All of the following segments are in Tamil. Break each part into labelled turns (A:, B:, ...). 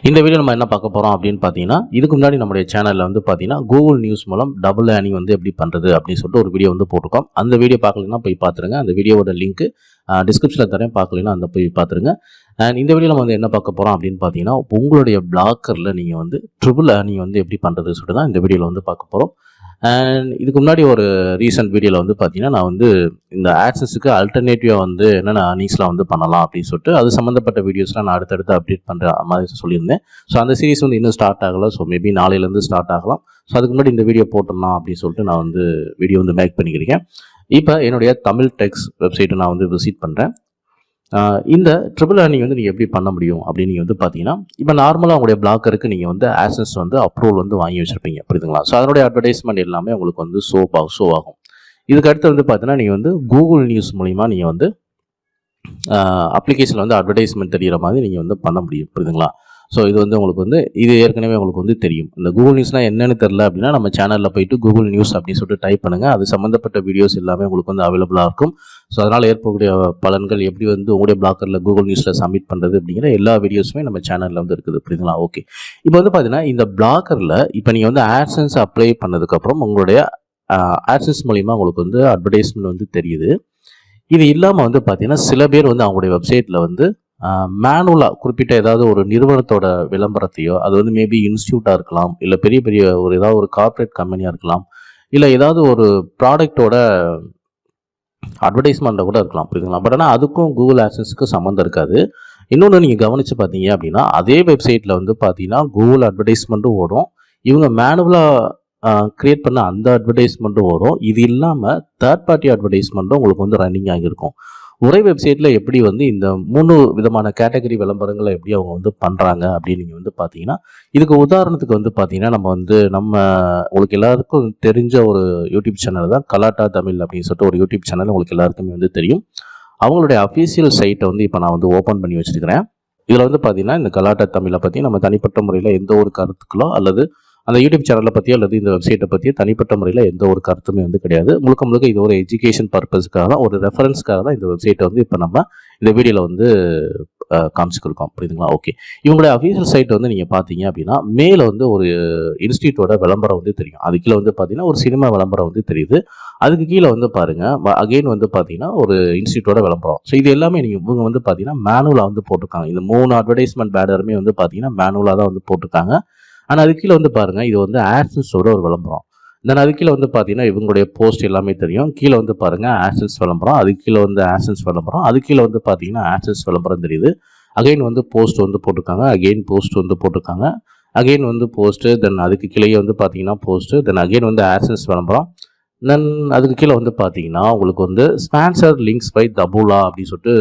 A: இந்த வீடியோ நம்ம என்ன பார்க்க போகிறோம் அப்படின்னு பார்த்தீங்கன்னா, இதுக்கு முன்னாடி நம்முடைய சேனலில் வந்து பார்த்தீங்கன்னா, கூகுள் நியூஸ் மூலம் டபுள் ஏர்னிங் வந்து எப்படி பண்ணுறது அப்படின்னு சொல்லிட்டு ஒரு வீடியோ வந்து போட்டிருக்கோம். அந்த வீடியோ பார்க்கலன்னா போய் பார்த்துருங்க. அந்த வீடியோவோட லிங்க் டிஸ்கிரிப்ஷனில் தரேன், பார்க்கலன்னா அந்த போய் பார்த்துருங்க. அண்ட் இந்த வீடியோ நம்ம வந்து என்ன பார்க்க போகிறோம் அப்படின்னு பார்த்தீங்கன்னா, உங்களுடைய பிளாக்கரில் நீங்கள் வந்து ட்ரிபிள் ஏர்னிங் வந்து எப்படி பண்ணுறது சொல்லிட்டு தான் இந்த வீடியோவில் வந்து பார்க்க போகிறோம். அண்ட் இதுக்கு முன்னாடி ஒரு ரீசெண்ட் வீடியோவில் வந்து பார்த்தீங்கன்னா, நான் வந்து இந்த ஆக்சஸுக்கு அல்டர்னேட்டிவாக வந்து என்னென்ன ஏர்னிங்ஸ்லாம் வந்து பண்ணலாம் அப்படின்னு சொல்லிட்டு அது சம்மந்தப்பட்ட வீடியோஸ்லாம் நான் அடுத்தடுத்து அப்டேட் பண்ணுற மாதிரி சொல்லியிருந்தேன். ஸோ அந்த சீரிஸ் வந்து இன்னும் ஸ்டார்ட் ஆகலை. ஸோ மேபி நாளையிலேருந்து ஸ்டார்ட் ஆகலாம். ஸோ அதுக்கு முன்னாடி இந்த வீடியோ போட்டுடலாம் அப்படின்னு சொல்லிட்டு நான் வந்து வீடியோ வந்து மேக் பண்ணிக்கிறேன். இப்போ என்னுடைய தமிழ் டெக்ஸ் வெப்சைட்டை நான் வந்து விசிட் பண்ணுறேன். இந்த ட்ரிபிள் ஏர்னிங் வந்து நீங்கள் எப்படி பண்ண முடியும் அப்படின்னு நீங்கள் வந்து பார்த்தீங்கன்னா, இப்போ நார்மலாக உங்களுடைய பிளாக்கருக்கு நீங்கள் வந்து ஆக்சஸ் வந்து அப்ரூவல் வந்து வாங்கி வச்சுருப்பீங்க, புரியுதுங்களா? ஸோ அதனுடைய அட்வர்டைஸ்மெண்ட் எல்லாமே உங்களுக்கு வந்து ஷோ ஆகும். இதுக்கு அடுத்து வந்து பார்த்தீங்கன்னா, நீங்கள் வந்து கூகுள் நியூஸ் மூலிமா நீங்கள் வந்து அப்ளிகேஷனில் வந்து அட்வர்டைஸ்மெண்ட் தெரிகிற மாதிரி நீங்கள் வந்து பண்ண முடியும், புரியுதுங்களா? ஸோ இது வந்து உங்களுக்கு வந்து இது ஏற்கனவே உங்களுக்கு வந்து தெரியும். இந்த கூகுள் நியூஸ்னால் என்னென்னு தெரில அப்படின்னா, நம்ம சேனலில் போயிட்டு கூகுள் நியூஸ் அப்படின்னு சொல்லிட்டு டைப் பண்ணுங்கள். அது சம்மந்தப்பட்ட வீடியோஸ் எல்லாமே உங்களுக்கு வந்து அவைலபிளாக இருக்கும். ஸோ அதனால் ஏற்படக்கூடிய பலன்கள் எப்படி வந்து உங்களுடைய பிளாக்கரில் கூகுள் நியூஸில் சப்மிட் பண்ணுறது அப்படிங்கிற எல்லா வீடியோஸுமே நம்ம சேனலில் வந்து இருக்குது, புரியுதுங்களா? ஓகே, இப்போ வந்து பார்த்தீங்கன்னா இந்த பிளாக்கரில் இப்போ நீங்கள் வந்து ஆட்சன்ஸ் அப்ளை பண்ணதுக்கப்புறம் உங்களுடைய ஆட்சன்ஸ் மூலிமா உங்களுக்கு வந்து அட்வர்டைஸ்மெண்ட் வந்து தெரியுது. இது இல்லாமல் வந்து பார்த்தீங்கன்னா சில பேர் வந்து அவங்களுடைய வெப்சைட்டில் வந்து மேனுவலாக குறிப்பிட்ட ஏதாவது ஒரு நிறுவனத்தோட விளம்பரத்தையோ, அது வந்து மேபி இன்ஸ்டியூட்டாக இருக்கலாம், இல்லை பெரிய பெரிய ஒரு ஏதாவது ஒரு கார்ப்பரேட் கம்பெனியாக இருக்கலாம், இல்லை ஏதாவது ஒரு ப்ராடக்டோட அட்வர்டைஸ்மெண்ட்டை கூட இருக்கலாம், புரியுதுங்களா? பட் ஆனால் அதுக்கும் கூகுள் ஆட்சன்ஸுக்கும் சம்மந்தம் இருக்காது. இன்னொன்று நீங்கள் கவனித்து பார்த்தீங்க அப்படின்னா, அதே வெப்சைட்டில் வந்து பார்த்தீங்கன்னா கூகுள் அட்வர்டைஸ்மெண்ட்டும் ஓடும், இவங்க மேனுவலாக கிரியேட் பண்ண அந்த அட்வர்டைஸ்மெண்ட்டும் வரும். இது இல்லாமல் தேர்ட் பார்ட்டி அட்வர்டைஸ்மெண்ட்டும் உங்களுக்கு வந்து ரன்னிங் ஆகியிருக்கும். ஒரே வெப்சைட்டில் எப்படி வந்து இந்த 3 விதமான கேட்டகரி விளம்பரங்களை எப்படி அவங்க வந்து பண்ணுறாங்க அப்படின்னு நீங்கள் வந்து பார்த்தீங்கன்னா, இதுக்கு உதாரணத்துக்கு வந்து பார்த்தீங்கன்னா, நம்ம உங்களுக்கு எல்லாருக்கும் தெரிஞ்ச ஒரு யூடியூப் சேனல் தான் கலாட்டா தமிழ் அப்படின்னு சொல்லிட்டு ஒரு யூடியூப் சேனல் உங்களுக்கு எல்லாருக்குமே வந்து தெரியும். அவங்களுடைய அஃபீஷியல் சைட்டை வந்து இப்போ நான் வந்து ஓப்பன் பண்ணி வச்சுருக்கிறேன். இதில் வந்து பார்த்தீங்கன்னா, இந்த கலாட்டா தமிழை பற்றி நம்ம தனிப்பட்ட முறையில் எந்த ஒரு கருத்துக்களோ அல்லது அந்த யூடியூப் சேனலை பற்றியோ அல்லது இந்த வெப்சைட்டை பற்றியோ தனிப்பட்ட முறையில் எந்த ஒரு கருத்துமே வந்து கிடையாது. முழுக்க இது ஒரு எஜுகேஷன் பர்பஸ்க்காக தான், ஒரு ரெஃபரன்ஸ்க்காக தான் இந்த வெப்சைட்டை வந்து இப்போ நம்ம இந்த வீடியோவில் வந்து காமிச்சுக்கிருக்கோம், புரியுதுங்களா? ஓகே, இவங்களுடைய அஃபீஷியல் சைட் வந்து நீங்கள் பார்த்தீங்க அப்படின்னா மேலே வந்து ஒரு இன்ஸ்டியூட்டோட விளம்பரம் வந்து தெரியும். அது கீழே வந்து பார்த்தீங்கன்னா ஒரு சினிமா விளம்பரம் வந்து தெரியுது. அதுக்கு கீழே வந்து பாருங்கள் அகெயின் வந்து பார்த்தீங்கன்னா ஒரு இன்ஸ்டியூட்டோட விளம்பரம். ஸோ இது எல்லாமே இவங்க வந்து பார்த்தீங்கன்னா மேனுவலாக வந்து போட்டிருக்காங்க. இந்த 3 அட்வர்டைஸ்மெண்ட் பேனருமே வந்து பார்த்தீங்கன்னா மேனுவலாக தான் வந்து போட்டிருக்காங்க. ஆனால் அது கீழே வந்து பாருங்கள் இது வந்து ஆட்சன்ஸோட ஒரு விளம்பரம். தென் அது கீழே வந்து பார்த்தீங்கன்னா இவங்களுடைய போஸ்ட் எல்லாமே தெரியும். கீழே வந்து பாருங்கள் ஆட்சன்ஸ் விளம்பரம், அது கீழே வந்து ஆட்சன்ஸ் விளம்பரம், அது கீழே வந்து பார்த்தீங்கன்னா ஆட்சன்ஸ் விளம்பரம் தெரியுது. அகைன் வந்து போஸ்ட் வந்து போட்டிருக்காங்க, அகெயின் போஸ்ட் வந்து போட்டிருக்காங்க, அகெயின் வந்து போஸ்ட்டு, தென் அதுக்கு கீழே வந்து பார்த்தீங்கன்னா போஸ்ட்டு, தென் அகெயின் வந்து ஆட்சன்ஸ் விளம்பரம், தென் அதுக்கு கீழே வந்து பார்த்தீங்கன்னா உங்களுக்கு வந்து ஸ்பான்சர் லிங்க்ஸ் பை தபுலா அப்படின்னு சொல்லிட்டு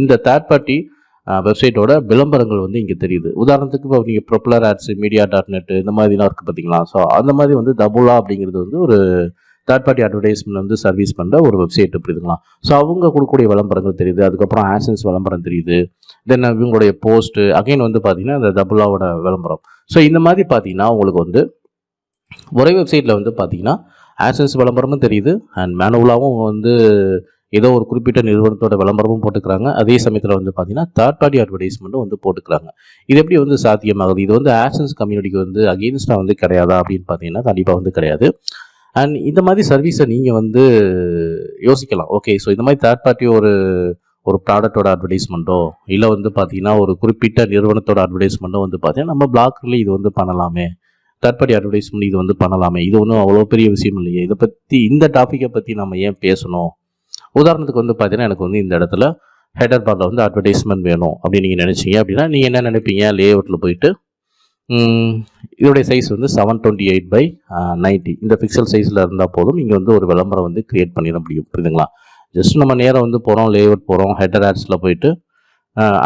A: இந்த தேர்ட் பார்ட்டி வெப்சைட்டோட விளம்பரங்கள் வந்து இங்கே தெரியுது. உதாரணத்துக்கு இப்போ நீங்கள் ப்ரொப்பலர் ஆட்ஸ், மீடியா.net இந்த மாதிரிலாம் இருக்குது பார்த்தீங்களா? ஸோ அந்த மாதிரி வந்து தபுலா அப்படிங்கிறது வந்து ஒரு தேர்ட் பார்ட்டி அட்வர்டைஸ்மெண்ட் வந்து சர்வீஸ் பண்ணுற ஒரு வெப்சைட், புரியுதுங்களா? ஸோ அவங்க கொடுக்கக்கூடிய விளம்பரங்கள் தெரியுது. அதுக்கப்புறம் ஆட்சன்ஸ் விளம்பரம் தெரியுது. தென் இவங்களுடைய போஸ்ட்டு அகைன் வந்து பார்த்தீங்கன்னா இந்த தபுலாவோட விளம்பரம். ஸோ இந்த மாதிரி பார்த்தீங்கன்னா உங்களுக்கு வந்து ஒரே வெப்சைட்டில் வந்து பார்த்தீங்கன்னா ஆட்சன்ஸ் விளம்பரமும் தெரியுது அண்ட் மேனுவலாகவும் வந்து ஏதோ ஒரு குறிப்பிட்ட நிறுவனத்தோட விளம்பரமும் போட்டுக்கிறாங்க. அதே சமயத்தில் வந்து பார்த்தீங்கன்னா தேர்ட் பார்ட்டி அட்வர்டைஸ்மெண்ட்டும் வந்து போட்டுக்கிறாங்க. இது எப்படி வந்து சாத்தியமாகுது? இது வந்து ஆட்சன்ஸ் கம்யூனிட்டிக்கு வந்து அகெயின்ஸ்டாக வந்து கிடையாதா அப்படின்னு பார்த்தீங்கன்னா கண்டிப்பாக வந்து கிடையாது. அண்ட் இந்த மாதிரி சர்வீஸை நீங்கள் வந்து யோசிக்கலாம். ஓகே, ஸோ இந்த மாதிரி தேர்ட் பார்ட்டி ஒரு ப்ராடக்டோட அட்வர்டைஸ்மெண்ட்டோ இல்லை வந்து பார்த்தீங்கன்னா ஒரு குறிப்பிட்ட நிறுவனத்தோட அட்வர்டைஸ்மெண்ட்டோ வந்து பார்த்தீங்கன்னா நம்ம பிளாக்கரில் இது வந்து பண்ணலாமே, தேர்ட் பார்ட்டி அட்வர்டைஸ்மெண்ட் இது வந்து பண்ணலாமே, இது ஒன்றும் அவ்வளோ பெரிய விஷயம் இல்லையே, இதை பற்றி இந்த டாப்பிக்கை பற்றி நம்ம ஏன் பேசணும்? உதாரணத்துக்கு வந்து பார்த்தீங்கன்னா எனக்கு வந்து இந்த இடத்துல ஹெடர் பாரில் வந்து அட்வர்டைஸ்மெண்ட் வேணும் அப்படின்னு நீங்கள் நினச்சிங்க அப்படின்னா நீங்கள் என்ன நினைப்பீங்க? லேஅவுட்டில் போயிட்டு இதோடைய சைஸ் வந்து 728/90 இந்த பிக்சல் சைஸில் இருந்தால் போதும். நீங்கள் வந்து ஒரு விளம்பரம் வந்து க்ரியேட் பண்ணிட முடியும், புரியுதுங்களா? ஜஸ்ட் நம்ம நேரம் வந்து போகிறோம், லேஅவுட் போகிறோம், ஹெடர் ஆட்ஸில் போயிட்டு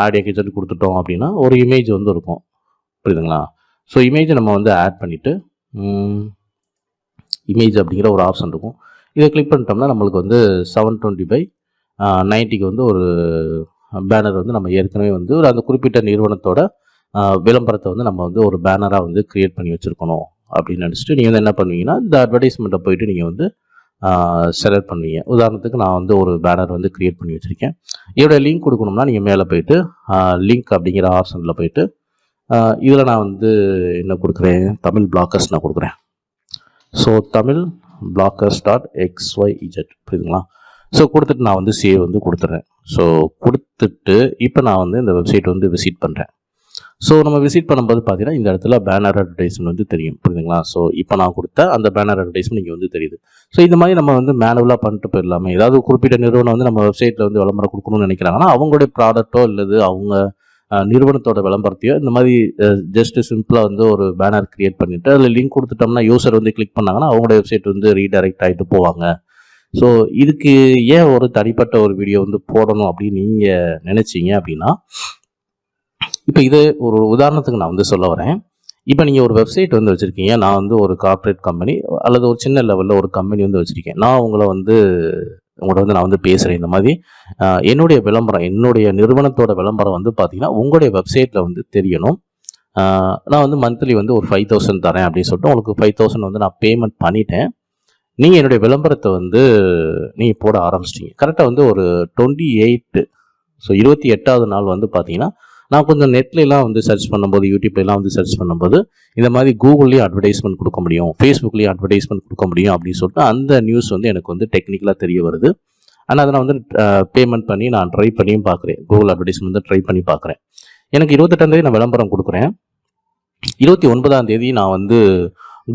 A: ஆடியோ கிச்சன் கொடுத்துட்டோம் அப்படின்னா ஒரு இமேஜ் வந்து இருக்கும், புரியுதுங்களா? ஸோ இமேஜை நம்ம வந்து ஆட் பண்ணிவிட்டு இமேஜ் அப்படிங்கிற ஒரு ஆப்ஷன் இருக்கும். இதை கிளிக் பண்ணிட்டோம்னா நம்மளுக்கு வந்து 720/90க்கு வந்து ஒரு பேனர் வந்து நம்ம ஏற்கனவே வந்து ஒரு அந்த குறிப்பிட்ட நிறுவனத்தோட விளம்பரத்தை வந்து நம்ம வந்து ஒரு பேனராக வந்து க்ரியேட் பண்ணி வச்சுருக்கணும் அப்படின்னு நினச்சிட்டு நீங்கள் வந்து என்ன பண்ணுவீங்கன்னா இந்த அட்வர்டைஸ்மெண்ட்டை போயிட்டு நீங்கள் வந்து செலக்ட் பண்ணுவீங்க. உதாரணத்துக்கு நான் வந்து ஒரு பேனர் வந்து க்ரியேட் பண்ணி வச்சுருக்கேன். இதோட லிங்க் கொடுக்கணும்னா நீங்கள் மேலே போயிட்டு லிங்க் அப்படிங்கிற ஆப்ஷனில் போயிட்டு இதில் நான் வந்து என்ன கொடுக்குறேன், தமிழ் பிளாக்கர்ஸ் நான் கொடுக்குறேன். ஸோ தமிழ் blockers.xyz புரியுதுங்களா? ஸோ கொடுத்துட்டு நான் வந்து சேவ் வந்து கொடுத்துட்றேன். ஸோ கொடுத்துட்டு இப்போ நான் வந்து இந்த வெப்சைட் வந்து விசிட் பண்ணுறேன். ஸோ நம்ம விசிட் பண்ணும்போது பார்த்தீங்கன்னா இந்த இடத்துல பேனர் அட்வர்டைஸ்மெண்ட் வந்து தெரியும், புரியுதுங்களா? ஸோ இப்போ நான் கொடுத்த அந்த பேனர் அட்வர்டைஸ்மெண்ட் இங்கே வந்து தெரியுது. ஸோ இந்த மாதிரி நம்ம வந்து மேனுவலாக பண்ணிட்டு போயிடலாமே. ஏதாவது குறிப்பிட்ட நிறுவனம் வந்து நம்ம வெப்சைட்டில் வந்து விளம்பரம் கொடுக்கணும்னு நினைக்கிறாங்கன்னா அவங்களுடைய ப்ராடக்ட்டோ இல்லது அவங்க நிறுவனத்தோட விளம்பரத்தையோ இந்த மாதிரி ஜஸ்ட் சிம்பிளாக வந்து ஒரு பேனர் கிரியேட் பண்ணிவிட்டு அதில் லிங்க் கொடுத்துட்டோம்னா யூசர் வந்து கிளிக் பண்ணாங்கன்னா அவங்களோட வெப்சைட் வந்து ரீடைரக்ட் ஆகிட்டு போவாங்க. ஸோ இதுக்கு ஏன் ஒரு தனிப்பட்ட ஒரு வீடியோ வந்து போடணும் அப்படின்னு நீங்கள் நினச்சிங்க அப்படின்னா, இப்போ இது ஒரு உதாரணத்துக்கு நான் வந்து சொல்ல வரேன். இப்போ நீங்கள் ஒரு வெப்சைட் வந்து வச்சுருக்கீங்க. நான் வந்து ஒரு கார்ப்பரேட் கம்பெனி அல்லது ஒரு சின்ன லெவலில் ஒரு கம்பெனி வந்து வச்சுருக்கேன். நான் உங்கள்கிட்ட வந்து நான் வந்து பேசுகிறேன். இந்த மாதிரி என்னுடைய விளம்பரம், என்னுடைய நிறுவனத்தோட விளம்பரம் வந்து பார்த்தீங்கன்னா உங்களுடைய வெப்சைட்டில் வந்து தெரியணும். நான் வந்து மந்த்லி வந்து ஒரு 5000 தரேன் அப்படின்னு சொல்லிட்டு உங்களுக்கு 5000 வந்து நான் பேமெண்ட் பண்ணிட்டேன். நீங்கள் என்னுடைய விளம்பரத்தை வந்து நீங்கள் போட ஆரம்பிச்சிட்டிங்க. கரெக்டாக வந்து ஒரு 28 ஸோ 28வது நாள் வந்து பார்த்தீங்கன்னா நான் கொஞ்சம் நெட்லாம் வந்து சர்ச் பண்ணும்போது, யூடியூப்லாம் வந்து சர்ச் பண்ணும்போது இந்த மாதிரி கூகுள்லேயும் அட்வர்டைஸ்மெண்ட் கொடுக்க முடியும், ஃபேஸ்புக்லேயும் அட்வர்டைஸ்மெண்ட் கொடுக்க முடியும் அப்படின்னு சொல்லிட்டு அந்த நியூஸ் வந்து எனக்கு வந்து டெக்னிக்கலாக தெரிய வருது. ஆனால் அதை நான் வந்து பேமெண்ட் பண்ணி நான் ட்ரை பண்ணியும் பார்க்குறேன். கூகுள் அட்வர்டைஸ்மெண்ட் வந்து ட்ரை பண்ணி பார்க்குறேன். எனக்கு 28ஆம் நான் விளம்பரம் கொடுக்குறேன். 29ஆம் நான் வந்து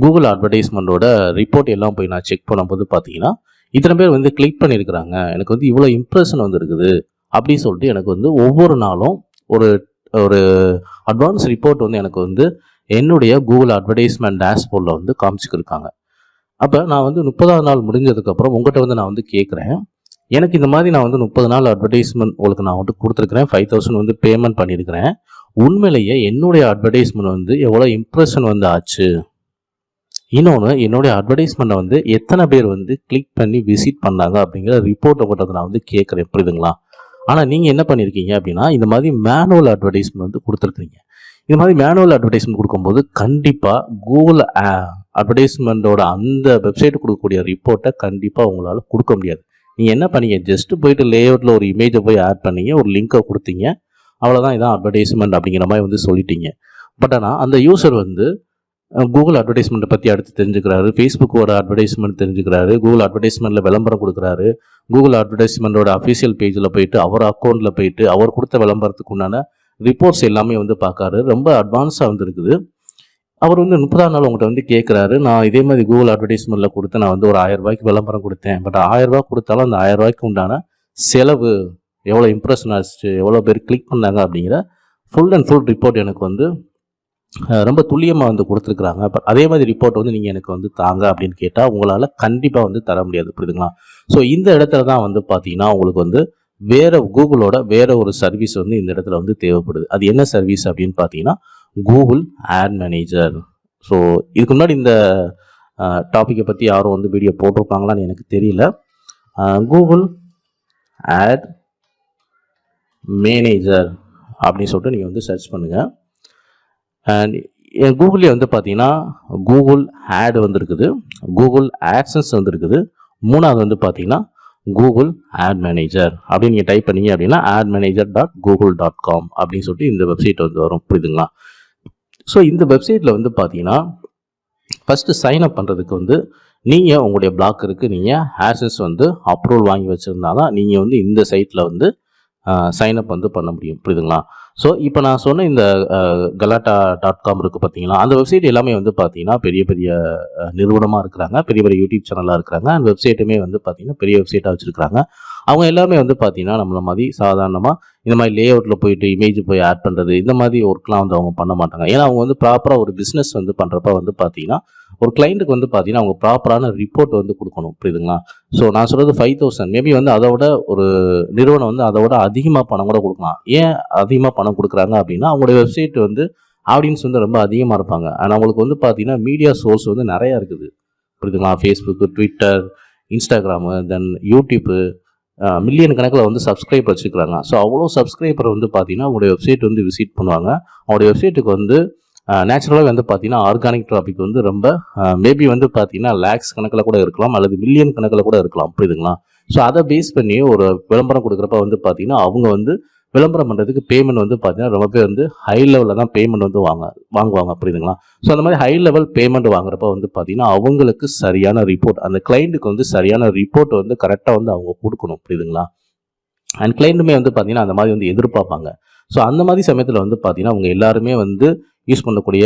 A: கூகுள் அட்வர்டைஸ்மெண்ட்டோட ரிப்போர்ட் எல்லாம் போய் நான் செக் பண்ணும்போது பார்த்தீங்கன்னா இத்தனை பேர் வந்து கிளிக் பண்ணியிருக்கிறாங்க, எனக்கு வந்து இவ்வளோ இம்ப்ரெஷன் வந்து இருக்குது அப்படின்னு சொல்லிட்டு எனக்கு வந்து ஒவ்வொரு நாளும் ஒரு ஒரு அட்வான்ஸ் ரிப்போர்ட் வந்து எனக்கு வந்து என்னுடைய கூகுள் அட்வர்டைஸ்மெண்ட் டேஷ்போர்டில் வந்து காமிச்சிக்கிருக்காங்க. அப்போ நான் வந்து 30ஆவது நாள் முடிஞ்சதுக்கப்புறம் உங்கள்கிட்ட வந்து நான் வந்து கேட்குறேன், எனக்கு இந்த மாதிரி நான் வந்து 30 நாள் அட்வர்டைஸ்மெண்ட் உங்களுக்கு நான் வந்து கொடுத்துருக்குறேன், 5000 வந்து பேமெண்ட் பண்ணியிருக்கிறேன். உண்மையிலேயே என்னுடைய அட்வர்டைஸ்மெண்ட் வந்து எவ்வளோ இம்ப்ரெஷன் வந்து ஆச்சு, இன்னொன்று என்னுடைய அட்வர்டைஸ்மெண்ட்டை வந்து எத்தனை பேர் வந்து கிளிக் பண்ணி விசிட் பண்ணாங்க அப்படிங்கிற ரிப்போர்ட்டை மட்டும் நான் வந்து கேட்குறேன், புரியுதுங்களா? ஆனால் நீங்கள் என்ன பண்ணியிருக்கீங்க அப்படின்னா இந்த மாதிரி மேனுவல் அட்வர்டைஸ்மெண்ட் வந்து கொடுத்துருக்கீங்க. இந்த மாதிரி மேனுவல் அட்வர்டைஸ்மெண்ட் கொடுக்கும்போது கண்டிப்பாக கூகுள் அட்வர்டைஸ்மெண்ட்டோட அந்த வெப்சைட்டு கொடுக்கக்கூடிய ரிப்போர்ட்டை கண்டிப்பாக உங்களால் கொடுக்க முடியாது. நீங்கள் என்ன பண்ணீங்க, ஜஸ்ட்டு போயிட்டு லேஅவுட்டில் ஒரு இமேஜை போய் ஆட் பண்ணீங்க, ஒரு லிங்கை கொடுத்தீங்க, அவ்வளோதான், இதான் அட்வர்டைஸ்மெண்ட் அப்படிங்கிற மாதிரி வந்து சொல்லிட்டீங்க. பட் ஆனால் அந்த யூசர் வந்து கூகுள் அட்வர்டைஸ்மெண்ட்டை பற்றி அடுத்து தெரிஞ்சுக்கிறாரு, ஃபேஸ்புக்கோட அட்வர்டைஸ்மெண்ட் தெரிஞ்சுக்கிறாரு, கூகுள் அட்வர்டைஸ்மெண்ட்டில் விளம்பரம் கொடுக்குறாரு, கூகுள் அட்வர்டைஸ்மெண்ட்டோட அஃபிஷியல் பேஜில் போயிட்டு அவர் அக்கௌண்ட்டில் போயிட்டு அவர் கொடுத்த விளம்பரத்துக்கு உண்டான ரிப்போர்ட்ஸ் எல்லாமே வந்து பார்க்காரு. ரொம்ப அட்வான்ஸாக வந்து இருக்குது. அவர் வந்து 30ஆம் நாள் உங்கள்கிட்ட வந்து கேட்குறாரு, நான் இதே மாதிரி கூகுள் அட்வர்டைஸ்மெண்ட்டில் கொடுத்து நான் வந்து ஒரு 1000 ரூபாய்க்கு விளம்பரம் கொடுத்தேன். பட் 1000 ரூபா கொடுத்தாலும் அந்த 1000 ரூபாய்க்கு உண்டான செலவு எவ்வளோ இம்ப்ரெஷன் ஆச்சு, எவ்வளோ பேர் கிளிக் பண்ணாங்க அப்படிங்கிற ஃபுல் அண்ட் ஃபுல் ரிப்போர்ட் எனக்கு வந்து ரொம்ப துல்லியமாக வந்து கொடுத்துருக்குறாங்க. பட் அதே மாதிரி ரிப்போர்ட் வந்து நீங்கள் எனக்கு வந்து தாங்க அப்படின்னு கேட்டால் உங்களால் கண்டிப்பாக வந்து தர முடியாது, புரியுதுங்களா? ஸோ இந்த இடத்துல தான் வந்து பார்த்தீங்கன்னா உங்களுக்கு வந்து கூகுளோட வேற ஒரு சர்வீஸ் வந்து இந்த இடத்துல வந்து தேவைப்படுது. அது என்ன சர்வீஸ் அப்படின்னு பார்த்தீங்கன்னா கூகுள் ஆட் மேனேஜர். ஸோ இதுக்கு முன்னாடி இந்த டாப்பிக்கை பற்றி யாரும் வந்து வீடியோ போட்டிருப்பாங்களான்னு எனக்கு தெரியல. கூகுள் ஆட் மேனேஜர் அப்படின்னு சொல்லிட்டு நீங்கள் வந்து சர்ச் பண்ணுங்கள். அண்ட் கூகுள்லேயே வந்து பார்த்தீங்கன்னா கூகுள் ஆட் வந்துருக்குது, கூகுள் ஆட்சன்ஸ் வந்துருக்குது, மூணாவது வந்து பார்த்தீங்கன்னா கூகுள் ஆட் மேனேஜர் அப்படின்னு நீங்கள் டைப் பண்ணீங்க அப்படின்னா admanager.google.com அப்படின்னு சொல்லிட்டு இந்த வெப்சைட் வந்து வரும், புரியுதுங்களா? ஸோ இந்த வெப்சைட்டில் வந்து பார்த்தீங்கன்னா ஃபஸ்ட்டு சைன் அப் பண்ணுறதுக்கு வந்து நீங்கள் உங்களுடைய பிளாக்கருக்கு நீங்கள் ஆட்சன்ஸ் வந்து அப்ரூவல் வாங்கி வச்சுருந்தா தான் நீங்கள் வந்து இந்த சைட்டில் வந்து சைன் அப் வந்து பண்ண முடியும், புரியுதுங்களா? ஸோ இப்போ நான் சொன்ன இந்த galata.com இருக்குது பார்த்தீங்களா, அந்த வெப்சைட் எல்லாமே வந்து பார்த்தீங்கன்னா பெரிய பெரிய நிறுவனமாக இருக்கிறாங்க, பெரிய பெரிய யூடியூப் சேனலாக இருக்கிறாங்க. அந்த வெப்சைட்டுமே வந்து பார்த்தீங்கன்னா பெரிய வெப்சைட்டாக வச்சுருக்காங்க. அவங்க எல்லாமே வந்து பார்த்தீங்கன்னா நம்மள மாதிரி சாதாரணமாக இந்த மாதிரி லேஅவுட்டில் போயிட்டு இமேஜ் போய் ஆட் பண்ணுறது இந்த மாதிரி ஒர்க்லாம் வந்து அவங்க பண்ண மாட்டாங்க. ஏன்னா அவங்க வந்து ப்ராப்பராக ஒரு பிஸ்னஸ் வந்து பண்ணுறப்ப வந்து பார்த்தீங்கன்னா ஒரு கிளைண்ட்டுக்கு வந்து பார்த்தீங்கன்னா அவங்க ப்ராப்பரான ரிப்போர்ட் வந்து கொடுக்கணும், புரியுதுங்களா? ஸோ நான் சொல்கிறது 5000 மேபி வந்து அதை விட ஒரு நிறுவனம் வந்து அதை விட அதிகமாக பணம் கூட கொடுக்கலாம். ஏன் அதிகமாக பணம் கொடுக்குறாங்க அப்படின்னா அவங்களுடைய வெப்சைட் வந்து ஆடியன்ஸ் வந்து ரொம்ப அதிகமாக இருப்பாங்க. ஆனால் அவங்களுக்கு வந்து பார்த்தீங்கன்னா மீடியா சோர்ஸ் வந்து நிறையா இருக்குது, புரியுதுங்களா? ஃபேஸ்புக்கு, ட்விட்டர், இன்ஸ்டாகிராமு, தென் யூடியூப்பு, மில்லியன் கணக்கில் வந்து சப்ஸ்கிரைபர் வச்சுருக்கிறாங்க. ஸோ அவ்வளோ சப்ஸ்கிரைபர் வந்து பார்த்தீங்கன்னா அவங்களுடைய வெப்சைட் வந்து விசிட் பண்ணுவாங்க. அவங்களுடைய வெப்சைட்டுக்கு வந்து நேச்சுரலாக வந்து பார்த்தீங்கன்னா ஆர்கானிக் டிராஃபிக் வந்து ரொம்ப மேபி வந்து பார்த்தீங்கன்னா லேக்ஸ் கணக்கில் கூட இருக்கலாம் அல்லது மில்லியன் கணக்கில் கூட இருக்கலாம், புரியுதுங்களா? ஸோ அதை பேஸ் பண்ணி ஒரு விளம்பரம் கொடுக்குறப்ப வந்து பார்த்தீங்கன்னா அவங்க வந்து விளம்பரம் பண்ணுறதுக்கு பேமெண்ட் வந்து பார்த்தீங்கன்னா ரொம்ப பேர் வந்து ஹை லெவலில் தான் பேமெண்ட் வந்து வாங்குவாங்க புரியுதுங்களா. ஸோ அந்த மாதிரி ஹை லெவல் பேமெண்ட் வாங்குறப்ப வந்து பார்த்தீங்கன்னா அவங்களுக்கு சரியான ரிப்போர்ட், அந்த கிளைண்ட்டுக்கு வந்து சரியான ரிப்போர்ட் வந்து கரெக்டாக வந்து அவங்க கொடுக்கணும் புரியுதுங்களா. அண்ட் கிளைண்ட்டுமே வந்து பார்த்தீங்கன்னா அந்த மாதிரி வந்து எதிர்பார்ப்பாங்க. ஸோ அந்த மாதிரி சமயத்தில் வந்து பார்த்தீங்கன்னா அவங்க எல்லாருமே வந்து யூஸ் பண்ணக்கூடிய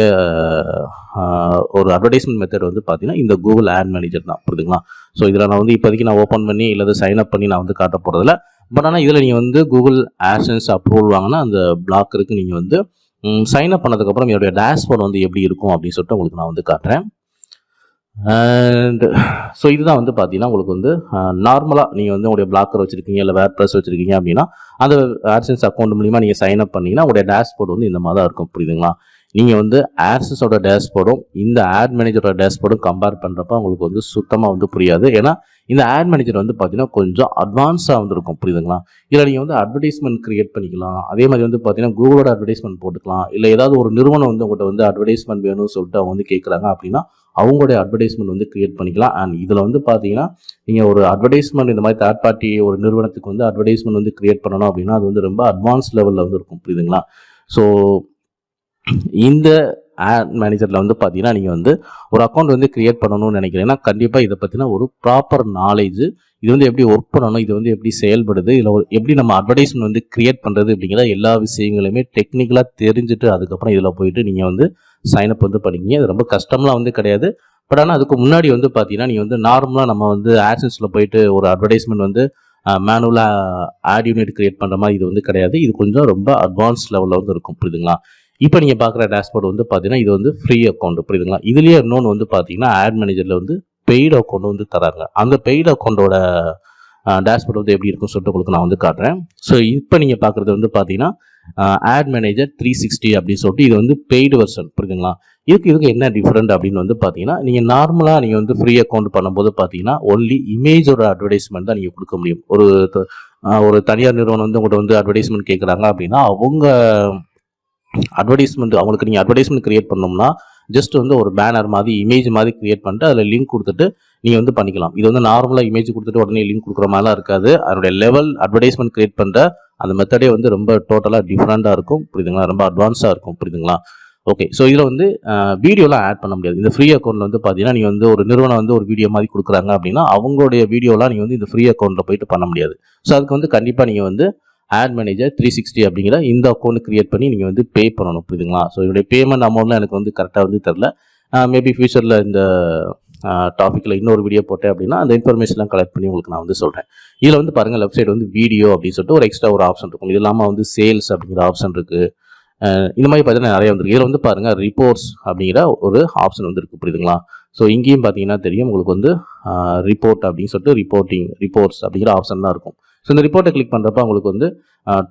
A: ஒரு அட்வர்டைஸ்மெண்ட் மெத்தட் வந்து பார்த்தீங்கன்னா இந்த கூகுள் ஆட் மேனேஜர் தான் புரியுதுங்களா. ஸோ இதில் நான் வந்து இப்போதைக்கு நான் ஓப்பன் பண்ணி இல்லை சைன் அப் பண்ணி நான் வந்து காட்ட போகிறதில்ல. பட் ஆனால் இதில் நீங்கள் வந்து கூகுள் ஆட்சன்ஸ் அப்ரூவல் வாங்கினா அந்த பிளாக்கருக்கு நீங்கள் வந்து சைன் அப் பண்ணதுக்கப்புறம் என்னுடைய டேஷ்போர்ட் வந்து எப்படி இருக்கும் அப்படின்னு சொல்லிட்டு உங்களுக்கு நான் வந்து காட்டுறேன். அண்ட் ஸோ இதுதான் வந்து பார்த்தீங்கன்னா உங்களுக்கு வந்து நார்மலாக நீங்கள் வந்து உங்களுடைய பிளாக்கர் வச்சுருக்கீங்க இல்லை வேர்ட்ப்ரெஸ் வச்சுருக்கீங்க அப்படின்னா அந்த ஆட்சன்ஸ் அக்கௌண்ட் மூலிமா நீங்கள் சைன் அப் பண்ணிங்கன்னா உங்களுடைய டேஷ்போர்ட் வந்து இந்த மாதிரி தான் இருக்கும் புரியுதுங்களா. நீங்கள் வந்து ஆட்சன்ஸோட டேஷ்போர்டும் இந்த ஆட் மேனேஜரோட டேஷ்போர்டும் கம்பேர் பண்ணுறப்ப உங்களுக்கு வந்து சுத்தமாக வந்து புரியாது. ஏன்னா இந்த ஆட் மேனேஜர் வந்து பார்த்தீங்கன்னா கொஞ்சம் அட்வான்ஸாக வந்துருக்கும் புரியுதுங்களா. இதில் நீங்கள் வந்து அட்வர்டைஸ்மெண்ட் க்ரியேட் பண்ணிக்கலாம். அதே மாதிரி வந்து பார்த்தீங்கன்னா கூகுளோட அட்வர்டைஸ்மெண்ட் போட்டுக்கலாம். இல்லை ஏதாவது ஒரு நிறுவனம் வந்து உங்கள்கிட்ட வந்து அட்வர்டைஸ்மெண்ட் வேணும்னு சொல்லிட்டு அவங்க வந்து கேட்குறாங்க அப்படின்னா அவங்களுடைய அட்வர்டைஸ்மெண்ட் வந்து க்ரியேட் பண்ணிக்கலாம். அண்ட் இதில் வந்து பார்த்தீங்கன்னா நீங்கள் ஒரு அட்வர்டைஸ்மெண்ட் இந்த மாதிரி தேர்ட் பார்ட்டி ஒரு நிறுவனத்துக்கு வந்து அட்வர்டைஸ்மெண்ட் வந்து க்ரியேட் பண்ணணும் அப்படின்னா அது வந்து ரொம்ப அட்வான்ஸ் லெவலில் வந்து இருக்கும் புரியுதுங்களா. ஸோ இந்த ஆட் மேனேஜரில் வந்து பார்த்தீங்கன்னா நீங்கள் வந்து ஒரு அக்கௌண்ட் வந்து க்ரியேட் பண்ணணும்னு நினைக்கிறீங்கன்னா கண்டிப்பாக இதை பற்றின ஒரு ப்ராப்பர் நாலேஜ், இது வந்து எப்படி ஒர்க் பண்ணணும், இது வந்து எப்படி செயல்படுது, இல்லை எப்படி நம்ம அட்வர்டைஸ்மெண்ட் வந்து க்ரியேட் பண்ணுறது அப்படிங்கிற எல்லா விஷயங்களையுமே டெக்னிக்கலாக தெரிஞ்சுட்டு அதுக்கப்புறம் இதில் போயிட்டு நீங்கள் வந்து சைன்அப் வந்து பண்ணிக்கிங்க. இது ரொம்ப கஷ்டம்லாம் வந்து கிடையாது. பட் ஆனால் அதுக்கு முன்னாடி வந்து பார்த்தீங்கன்னா நீங்கள் வந்து நார்மலாக நம்ம வந்து ஆட்சன்ஸில் போயிட்டு ஒரு அட்வர்டைஸ்மெண்ட் வந்து மேனுவலாக ஆட் யூனிட் க்ரியேட் பண்ணுற மாதிரி இது வந்து கிடையாது. இது கொஞ்சம் ரொம்ப அட்வான்ஸ் லெவலில் வந்து இருக்கும் புரியுதுங்களா. இப்போ நீங்கள் பார்க்குற டேஷ்போர்ட் வந்து பார்த்தீங்கன்னா இது வந்து ஃப்ரீ அக்கௌண்ட் புரியுதுங்களா. இதுலேயே இன்னொன்று வந்து பார்த்தீங்கன்னா ஆட் மேனேஜரில் வந்து பெய்டு அக்கௌண்ட் வந்து தராங்க. அந்த பெய்டு அக்கௌண்ட்டோட டேஷ்போர்ட் வந்து எப்படி இருக்குன்னு சொல்லிட்டு உங்களுக்கு நான் வந்து காட்டுறேன். ஸோ இப்போ நீங்கள் பார்க்குறது வந்து பார்த்தீங்கன்னா ஆட் மேனேஜர் 360 அப்படின்னு சொல்லிட்டு இது வந்து பெய்டு வெர்ஷன் புரியுதுங்களா. இதுக்கு என்ன டிஃப்ரெண்ட் அப்படின்னு வந்து பார்த்தீங்கன்னா நீங்கள் நார்மலாக நீங்கள் வந்து ஃப்ரீ அக்கௌண்ட் பண்ணும்போது பார்த்தீங்கன்னா ஒன்லி இமேஜோட அட்வர்டைஸ்மெண்ட் தான் நீங்கள் கொடுக்க முடியும். ஒரு தனியார் நிறுவனம் வந்து உங்கள்கிட்ட வந்து அட்வர்டைஸ்மெண்ட் கேட்குறாங்க அப்படின்னா அவங்க அட்வர்டைஸ்மெண்ட் அவங்களுக்கு நீங்கள் அட்வர்டைஸ்மெண்ட் க்ரியேட் பண்ணோம்னா ஜஸ்ட் வந்து ஒரு பேனர் மாதிரி இமேஜ் மாதிரி க்ரியேட் பண்ணிட்டு அதில் லிங்க் கொடுத்துட்டு நீங்கள் வந்து பண்ணிக்கலாம். இது வந்து நார்மலாக இமேஜ் கொடுத்துட்டு உடனே லிங்க் கொடுக்குற மாதிரிலாம் இருக்காது. அதனுடைய லெவல் அட்வர்டைஸ்மெண்ட் க்ரியேட் பண்ணுற அந்த மெத்தடே வந்து ரொம்ப டோட்டலாக டிஃப்ரெண்ட்டாக இருக்கும் புரியுதுங்களா, ரொம்ப அட்வான்ஸாக இருக்கும் புரியுதுங்களா. ஓகே, ஸோ இதில் வந்து வீடியோலாம் ஆட் பண்ண முடியாது. இந்த ஃப்ரீ அக்கௌண்ட்டில் வந்து பார்த்தீங்கன்னா நீங்கள் வந்து ஒரு நிறுவனம் வந்து ஒரு வீடியோ மாதிரி கொடுக்குறாங்க அப்படின்னா அவங்களுடைய வீடியோலாம் நீங்கள் வந்து இந்த ஃப்ரீ அக்கௌண்ட்டில் போயிட்டு பண்ண முடியாது. ஸோ அதுக்கு வந்து கண்டிப்பாக நீங்கள் வந்து ஆட் மேனேஜர் 360 அப்படிங்கிற இந்த அக்கௌண்ட் க்ரியேட் பண்ணி நீங்கள் வந்து பே பண்ணணும் புரியுதுங்களா. ஸோ இதோடைய பேமெண்ட் அமௌண்ட்லாம் எனக்கு வந்து கரெக்டாக வந்து தெரில. மேபி ஃபியூச்சரில் இந்த டாப்பிக்கில் இன்னொரு வீடியோ போட்டேன் அப்படின்னா அந்த இன்ஃபர்மேஷன்லாம் கலெக்ட் பண்ணி உங்களுக்கு நான் வந்து சொல்கிறேன். இதில் வந்து பாருங்கள் லெஃப்ட் சைடு வந்து வீடியோ அப்படின்னு சொல்லிட்டு ஒரு எக்ஸ்ட்ரா ஒரு ஆப்ஷன் இருக்கும். இது இல்லாமல் வந்து சேல்ஸ் அப்படிங்கிற ஆப்ஷன் இருக்குது. இந்த மாதிரி பார்த்தீங்கன்னா நிறைய வந்துருக்கு. இதில் வந்து பாருங்கள் ரிப்போர்ட்ஸ் அப்படிங்கிற ஒரு ஆப்ஷன் வந்து இருக்குது புரியுதுங்களா. ஸோ இங்கேயும் பார்த்தீங்கன்னா தெரியும் உங்களுக்கு வந்து ரிப்போர்ட் அப்படின்னு சொல்லிட்டு ரிப்போர்ட்ஸ் அப்படிங்கிற ஆப்ஷன் தான் இருக்கும். ஸோ இந்த ரிப்போர்ட்டை கிளிக் பண்ணுறப்ப உங்களுக்கு வந்து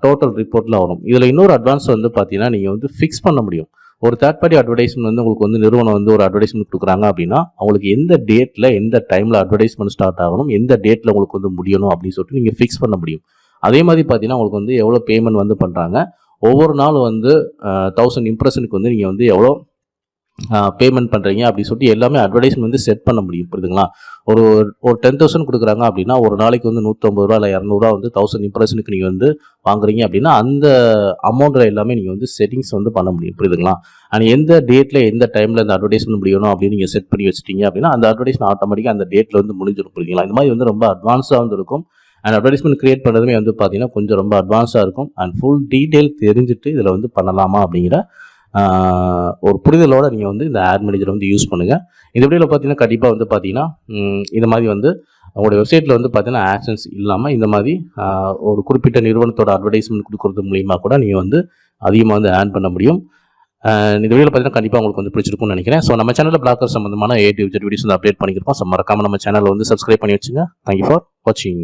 A: டோட்டல் ரிப்போர்ட்டில் வரும். இதில் இன்னொரு அட்வான்ஸ் வந்து பார்த்தீங்கன்னா நீங்கள் வந்து ஃபிக்ஸ் பண்ண முடியும். ஒரு தேர்ட் பார்ட்டி அட்வர்டைஸ்மெண்ட் வந்து உங்களுக்கு வந்து நிறுவனம் வந்து ஒரு அட்வர்டைஸ்மெண்ட் கொடுக்குறாங்க அப்படின்னா அவங்களுக்கு எந்த டேட்டில் எந்த டைமில் அட்வர்டைஸ்மெண்ட் ஸ்டார்ட் ஆகணும், எந்த டேட்டில் உங்களுக்கு வந்து முடியணும் அப்படின்னு சொல்லிட்டு நீங்கள் ஃபிக்ஸ் பண்ண முடியும். அதே மாதிரி பார்த்தீங்கன்னா உங்களுக்கு வந்து எவ்வளோ பேமெண்ட் வந்து பண்ணுறாங்க, ஒவ்வொரு நாள் வந்து 1000 இம்ப்ரெஷனுக்கு வந்து நீங்கள் வந்து எவ்வளோ பேமெண்ட் பண்ணுறீங்க அப்படின்னு சொல்லிட்டு எல்லாமே அட்வர்டைஸ்மெண்ட் வந்து செட் பண்ண முடியும் புரியுதுங்களா. ஒரு 10,000 கொடுக்குறாங்க அப்படின்னா ஒரு நாளைக்கு வந்து 150 ரூபா இல்லை 200 வந்து 1000 இம்ப்ரெஷனுக்கு நீங்கள் வந்து வாங்குறீங்க அப்படின்னா அந்த அமௌண்ட்டில் எல்லாமே நீங்கள் வந்து செட்டிங்ஸ் வந்து பண்ண முடியும் புரியுதுங்களா. அண்ட் எந்த டேட்டில் எந்த டைமில் அந்த அட்வர்டைஸ்மெண்ட் முடியணும் அப்படின்னு நீங்கள் செட் பண்ணி வச்சிட்டீங்க அப்படின்னா அந்த அட்வர்டைஸ்மெண்ட் ஆட்டோமேட்டிக்காக அந்த டேட்டில் வந்து முடிஞ்சிடும் புரியுதுங்களா. இந்த மாதிரி வந்து ரொம்ப அட்வான்ஸாக வந்து இருக்கும். அண்ட் அட்வர்டைஸ்மெண்ட் க்ரியேட் பண்ணுறதுமே வந்து பார்த்தீங்கன்னா கொஞ்சம் ரொம்ப அட்வான்ஸாக இருக்கும். அண்ட் ஃபுல் டீட்டெயில் தெரிஞ்சுட்டு இதில் வந்து பண்ணலாமா அப்படிங்கிற ஒரு புரிதலோடு நீங்கள் வந்து இந்த ஆட் மேனேஜரை வந்து யூஸ் பண்ணுங்கள். இந்த வீடியோவில் பார்த்தீங்கன்னா கண்டிப்பாக வந்து பார்த்தீங்கன்னா இந்த மாதிரி வந்து உங்களுடைய வெப்சைட்டில் வந்து பார்த்தீங்கன்னா ஆட்சன்ஸ் இல்லாமல் இந்த மாதிரி ஒரு குறிப்பிட்ட நிறுவனத்தோட அட்வர்டைஸ்மெண்ட் கொடுக்குறது மூலிமா கூட நீங்கள் வந்து அதிகமாக வந்து ஆட் பண்ண முடியும். இந்த வீடியோவில் பார்த்தீங்கன்னா கண்டிப்பாக உங்களுக்கு வந்து பிடிச்சிருக்கும்னு நினைக்கிறேன். ஸோ நம்ம சேனலில் பிளாக்கர் சம்மந்தமான A to Z வீடியோஸ் வந்து அப்டேட் பண்ணியிருக்கோம். ஸோ மறக்காமல் நம்ம சேனலில் வந்து சப்ஸ்கிரைப் பண்ணி வச்சுங்க. தேங்க்யூ ஃபார் வாட்சிங்.